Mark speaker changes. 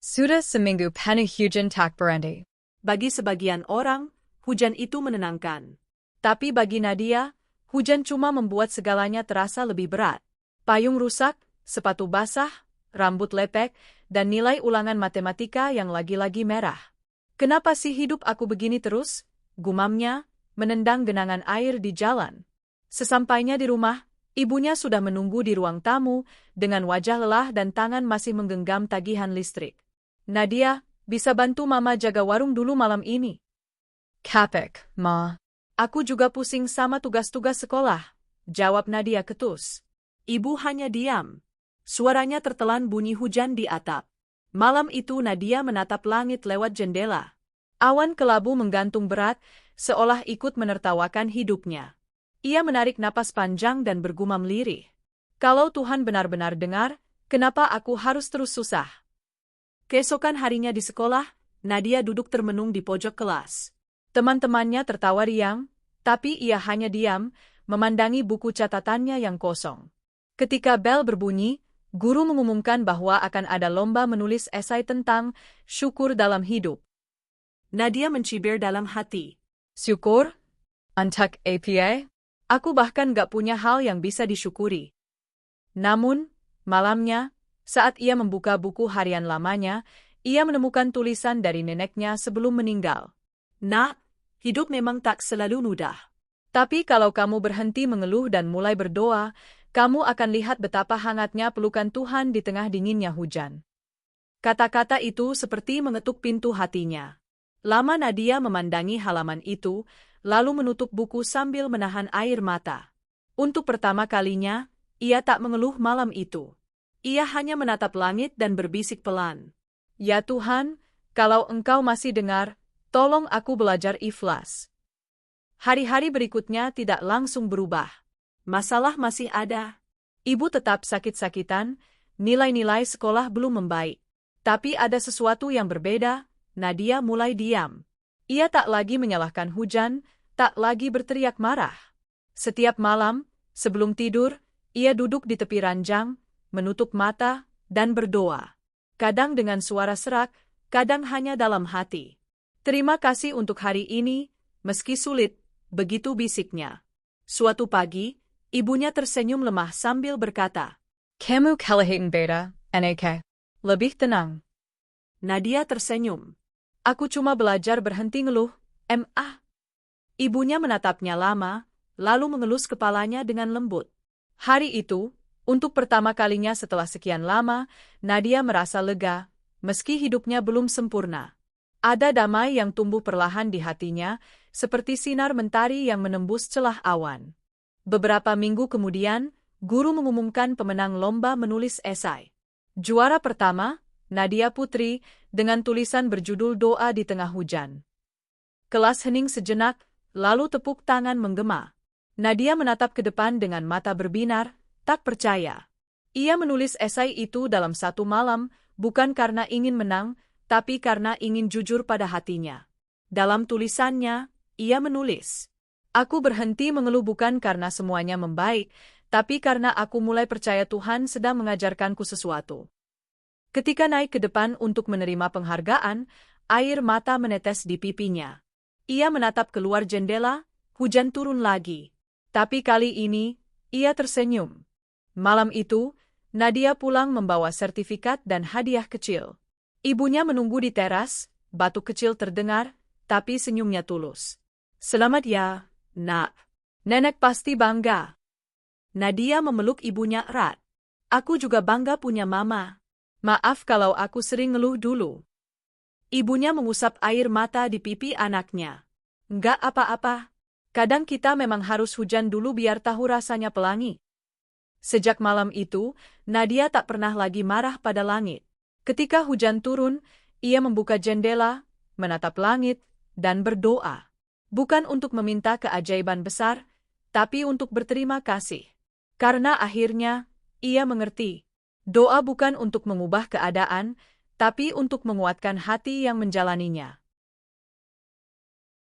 Speaker 1: Sudah seminggu penuh hujan tak berhenti.
Speaker 2: Bagi sebagian orang, hujan itu menenangkan. Tapi bagi Nadia, hujan cuma membuat segalanya terasa lebih berat. Payung rusak, sepatu basah, rambut lepek, dan nilai ulangan matematika yang lagi-lagi merah. Kenapa sih hidup aku begini terus? Gumamnya, menendang genangan air di jalan. Sesampainya di rumah, ibunya sudah menunggu di ruang tamu, dengan wajah lelah dan tangan masih menggenggam tagihan listrik. Nadia, bisa bantu Mama jaga warung dulu malam ini?
Speaker 1: Capek, Ma.
Speaker 2: Aku juga pusing sama tugas-tugas sekolah, jawab Nadia ketus. Ibu hanya diam. Suaranya tertelan bunyi hujan di atap. Malam itu Nadia menatap langit lewat jendela. Awan kelabu menggantung berat, seolah ikut menertawakan hidupnya. Ia menarik napas panjang dan bergumam lirih. Kalau Tuhan benar-benar dengar, kenapa aku harus terus susah? Keesokan harinya di sekolah, Nadia duduk termenung di pojok kelas. Teman-temannya tertawa riang, tapi ia hanya diam, memandangi buku catatannya yang kosong. Ketika bel berbunyi, guru mengumumkan bahwa akan ada lomba menulis esai tentang syukur dalam hidup. Nadia mencibir dalam hati.
Speaker 1: Syukur? Untuk APA?
Speaker 2: Aku bahkan gak punya hal yang bisa disyukuri. Namun, malamnya, saat ia membuka buku harian lamanya, ia menemukan tulisan dari neneknya sebelum meninggal. Nak, hidup memang tak selalu mudah. Tapi kalau kamu berhenti mengeluh dan mulai berdoa, kamu akan lihat betapa hangatnya pelukan Tuhan di tengah dinginnya hujan. Kata-kata itu seperti mengetuk pintu hatinya. Lama Nadia memandangi halaman itu, lalu menutup buku sambil menahan air mata. Untuk pertama kalinya, ia tak mengeluh malam itu. Ia hanya menatap langit dan berbisik pelan. Ya Tuhan, kalau Engkau masih dengar, tolong aku belajar ikhlas. Hari-hari berikutnya tidak langsung berubah. Masalah masih ada. Ibu tetap sakit-sakitan, nilai-nilai sekolah belum membaik. Tapi ada sesuatu yang berbeda, Nadia mulai diam. Ia tak lagi menyalahkan hujan, tak lagi berteriak marah. Setiap malam, sebelum tidur, ia duduk di tepi ranjang, menutup mata, dan berdoa. Kadang dengan suara serak, kadang hanya dalam hati. Terima kasih untuk hari ini, meski sulit, begitu bisiknya. Suatu pagi, ibunya tersenyum lemah sambil berkata,
Speaker 1: Kamu kelihatan beda, NAK.
Speaker 2: lebih tenang. Nadia tersenyum. Aku cuma belajar berhenti ngeluh, Ma. Ibunya menatapnya lama, lalu mengelus kepalanya dengan lembut. Hari itu, untuk pertama kalinya setelah sekian lama, Nadia merasa lega, meski hidupnya belum sempurna. Ada damai yang tumbuh perlahan di hatinya, seperti sinar mentari yang menembus celah awan. Beberapa minggu kemudian, guru mengumumkan pemenang lomba menulis esai. Juara pertama, Nadia Putri, dengan tulisan berjudul Doa di Tengah Hujan. Kelas hening sejenak, lalu tepuk tangan menggema. Nadia menatap ke depan dengan mata berbinar, tak percaya. Ia menulis esai itu dalam satu malam, bukan karena ingin menang, tapi karena ingin jujur pada hatinya. Dalam tulisannya, ia menulis, "Aku berhenti mengeluh bukan karena semuanya membaik, tapi karena aku mulai percaya Tuhan sedang mengajarkanku sesuatu." Ketika naik ke depan untuk menerima penghargaan, air mata menetes di pipinya. Ia menatap keluar jendela, hujan turun lagi. Tapi kali ini, ia tersenyum. Malam itu, Nadia pulang membawa sertifikat dan hadiah kecil. Ibunya menunggu di teras, batuk kecil terdengar, tapi senyumnya tulus. "Selamat ya, Nak. Nenek pasti bangga." Nadia memeluk ibunya erat. "Aku juga bangga punya Mama. Maaf kalau aku sering ngeluh dulu." Ibunya mengusap air mata di pipi anaknya. "Enggak apa-apa. Kadang kita memang harus hujan dulu biar tahu rasanya pelangi." Sejak malam itu, Nadia tak pernah lagi marah pada langit. Ketika hujan turun, ia membuka jendela, menatap langit, dan berdoa. Bukan untuk meminta keajaiban besar, tapi untuk berterima kasih. Karena akhirnya, ia mengerti. Doa bukan untuk mengubah keadaan, tapi untuk menguatkan hati yang menjalaninya.